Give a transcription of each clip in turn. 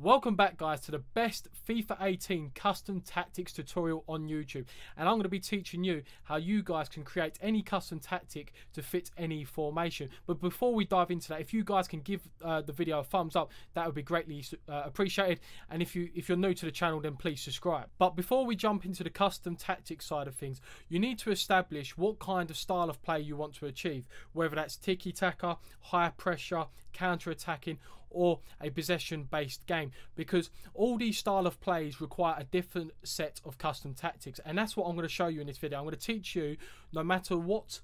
Welcome back, guys, to the best FIFA 18 custom tactics tutorial on YouTube, and I'm going to be teaching you how you guys can create any custom tactic to fit any formation. But before we dive into that, if you guys can give the video a thumbs up, that would be greatly appreciated. And if you're new to the channel, then please subscribe. But before we jump into the custom tactics side of things, you need to establish what kind of style of play you want to achieve, whether that's tiki-taka, high pressure, counter-attacking, or a possession-based game, because all these style of plays require a different set of custom tactics, and that's what I'm going to show you in this video. I'm going to teach you, no matter what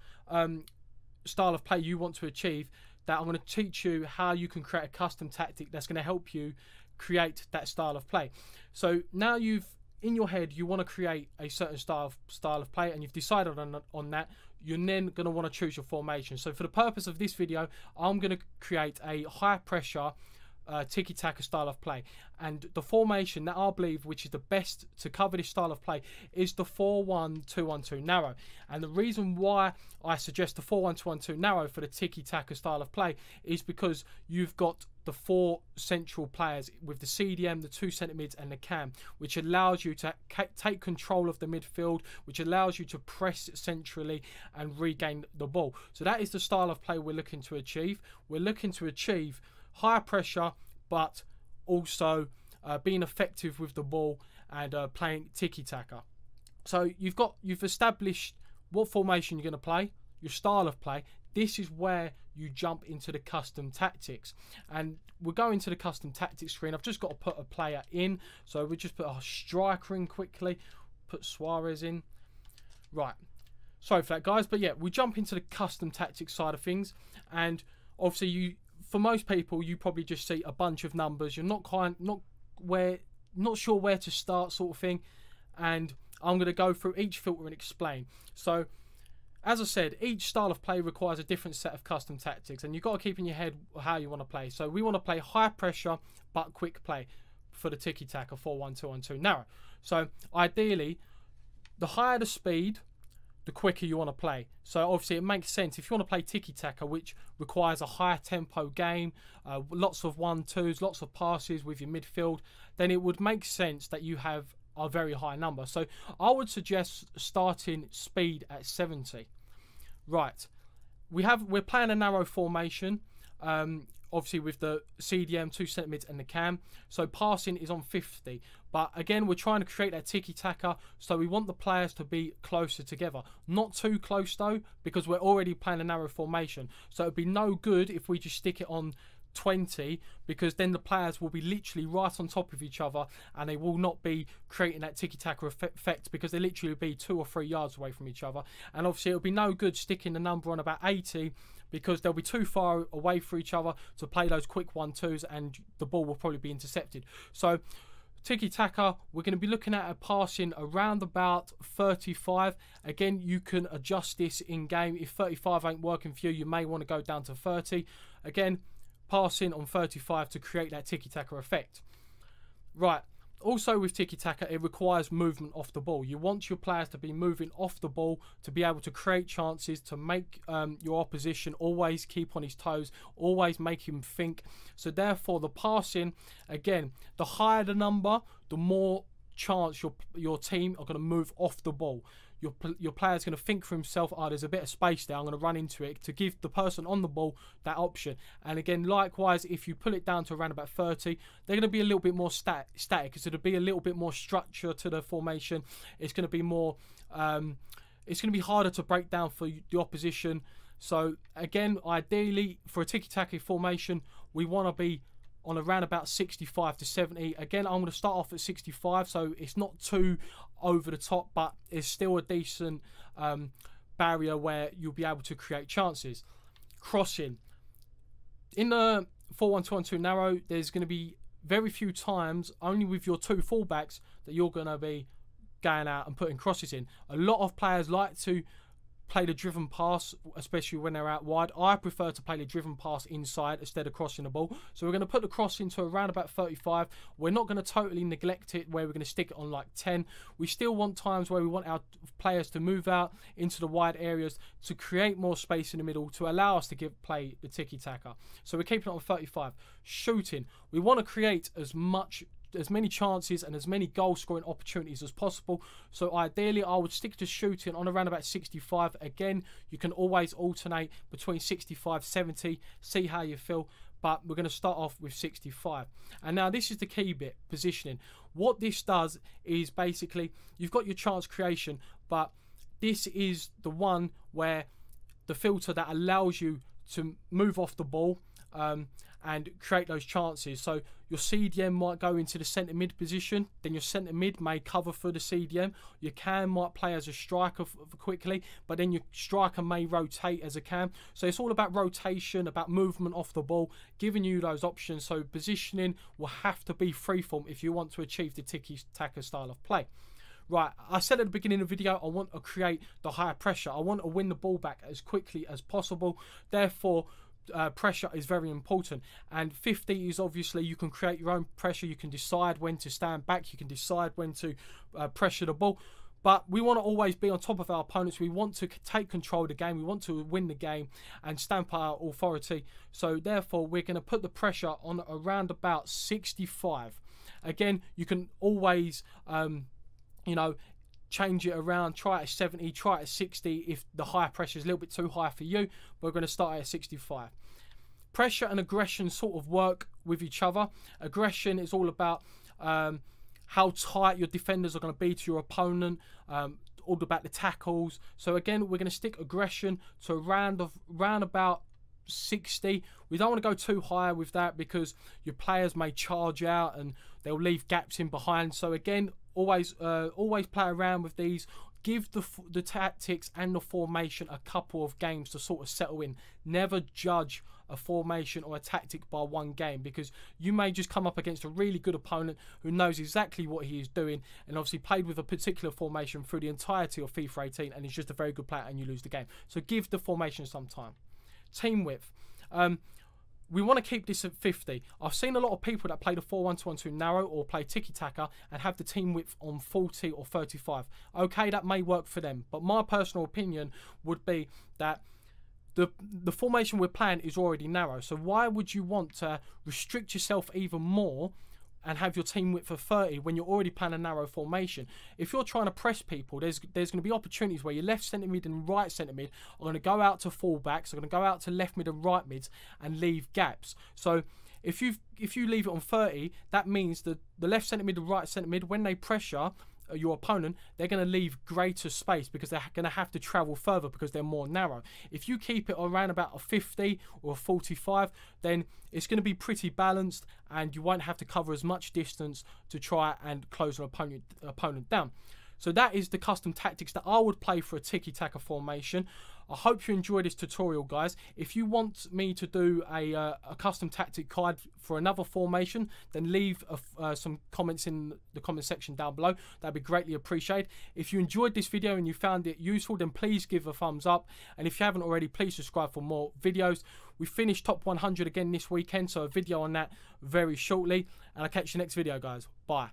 style of play you want to achieve, that I'm going to teach you how you can create a custom tactic that's going to help you create that style of play. So now in your head you want to create a certain style of play, and you've decided on that, you're then going to want to choose your formation. So for the purpose of this video, I'm going to create a high pressure tiki-taka style of play, and the formation that I believe which is the best to cover this style of play is the 4-1-2-1-2 narrow. And the reason why I suggest the 4-1-2-1-2 narrow for the tiki-taka style of play is because you've got the 4 central players with the CDM, the 2 centre mids and the cam, which allows you to take control of the midfield, which allows you to press centrally and regain the ball. So that is the style of play we're looking to achieve. We're looking to achieve higher pressure, but also being effective with the ball and playing tiki-taka. So you've established what formation you're going to play, your style of play. This is where you jump into the custom tactics, and we'll go into the custom tactics screen. I've just got to put a player in, so we just put a striker in quickly, put Suarez in. Right, sorry for that, guys, but yeah, we jump into the custom tactics side of things, and obviously for most people, you probably just see a bunch of numbers. You're not sure where to start, sort of thing. And I'm going to go through each filter and explain. So, as I said, each style of play requires a different set of custom tactics, and you've got to keep in your head how you want to play. So we want to play high pressure but quick play for the tiki-taka 4-1-2-1-2 narrow. So ideally, the higher the speed, the quicker you want to play. So obviously it makes sense if you want to play tiki-taka, which requires a higher tempo game, lots of 1-2s, lots of passes with your midfield, then it would make sense that you have a very high number. So I would suggest starting speed at 70. Right, we're playing a narrow formation, obviously with the CDM, 2 centre mids and the cam. So passing is on 50. But again, we're trying to create that tiki-taka, so we want the players to be closer together. Not too close though, because we're already playing a narrow formation. So it'd be no good if we just stick it on 20, because then the players will be literally right on top of each other, and they will not be creating that tiki-taka effect, because they literally be 2 or 3 yards away from each other. And obviously it'll be no good sticking the number on about 80, because they'll be too far away from each other to play those quick 1-2s, and the ball will probably be intercepted. So tiki-taka, we're going to be looking at a passing around about 35. Again, you can adjust this in game. If 35 ain't working for you, you may want to go down to 30. Again, passing on 35 to create that tiki-taka effect. Right, also with tiki-taka, it requires movement off the ball. You want your players to be moving off the ball to be able to create chances, to make your opposition always keep on his toes, always make him think. So therefore, the passing, again, the higher the number, the more chance your team are going to move off the ball. Your player's going to think for himself, oh, there's a bit of space there, I'm going to run into it, to give the person on the ball that option. And again, likewise, if you pull it down to around about 30, they're going to be a little bit more static. It's going to be a little bit more structure to the formation. It's going to be more, it's going to be harder to break down for the opposition. So again, ideally, for a tiki-taka formation, we want to be on around about 65 to 70. Again, I'm going to start off at 65, so it's not too over the top, but it's still a decent barrier where you'll be able to create chances. Crossing. In the 4-1-2-1-2 narrow, there's going to be very few times, only with your 2 fullbacks, that you're going to be going out and putting crosses in. A lot of players like to play the driven pass, especially when they're out wide. I prefer to play the driven pass inside instead of crossing the ball. So we're going to put the cross into around about 35. We're not going to totally neglect it where we're going to stick it on like 10. We still want times where we want our players to move out into the wide areas to create more space in the middle to allow us to play the tiki-taka. So we're keeping it on 35. Shooting. We want to create as many chances and as many goal scoring opportunities as possible. So ideally I would stick to shooting on around about 65. Again, you can always alternate between 65, 70, see how you feel, but we're going to start off with 65. And now this is the key bit, positioning. What this does is basically you've got your chance creation, but this is the one where the filter that allows you to move off the ball and create those chances. So your CDM might go into the centre mid position, then your centre mid may cover for the CDM. Your cam might play as a striker quickly, but then your striker may rotate as a cam. So it's all about rotation, about movement off the ball, giving you those options. So positioning will have to be freeform if you want to achieve the tiki-taka style of play. Right, I said at the beginning of the video, I want to create the higher pressure. I want to win the ball back as quickly as possible. Therefore, pressure is very important, and 50 is obviously you can create your own pressure. You can decide when to stand back, you can decide when to pressure the ball, but we want to always be on top of our opponents. We want to take control of the game, we want to win the game and stamp our authority. So therefore we're going to put the pressure on around about 65. Again, you can always you know, change it around, try it at 70, try it at 60 if the high pressure is a little bit too high for you. We're going to start at 65. Pressure and aggression sort of work with each other. Aggression is all about how tight your defenders are going to be to your opponent, all about the tackles. So again, we're going to stick aggression to around about 60. We don't want to go too high with that because your players may charge out and they'll leave gaps in behind. So again, always play around with these. Give the tactics and the formation a couple of games to sort of settle in. Never judge a formation or a tactic by one game, because you may just come up against a really good opponent who knows exactly what he is doing and obviously played with a particular formation through the entirety of FIFA 18 and is just a very good player and you lose the game. So give the formation some time. Team width. We want to keep this at 50. I've seen a lot of people that play the 4-1-2-1-2 narrow or play tiki-taka and have the team width on 40 or 35. Okay, that may work for them, but my personal opinion would be that the formation we're playing is already narrow. So why would you want to restrict yourself even more and have your team width for 30 when you're already playing a narrow formation? If you're trying to press people, there's going to be opportunities where your left centre mid and right centre mid are going to go out to full-backs, are going to go out to left mid and right mids and leave gaps. So if you leave it on 30, that means that the left centre mid and right centre mid, when they pressure your opponent, they're going to leave greater space because they're going to have to travel further because they're more narrow. If you keep it around about a 50 or a 45, then it's going to be pretty balanced and you won't have to cover as much distance to try and close an opponent down. So that is the custom tactics that I would play for a tiki-taka formation. I hope you enjoyed this tutorial, guys. If you want me to do a custom tactic card for another formation, then leave some comments in the comment section down below. That'd be greatly appreciated. If you enjoyed this video and you found it useful, then please give a thumbs up. And if you haven't already, please subscribe for more videos. We finished top 100 again this weekend, so a video on that very shortly. And I'll catch you next video, guys. Bye.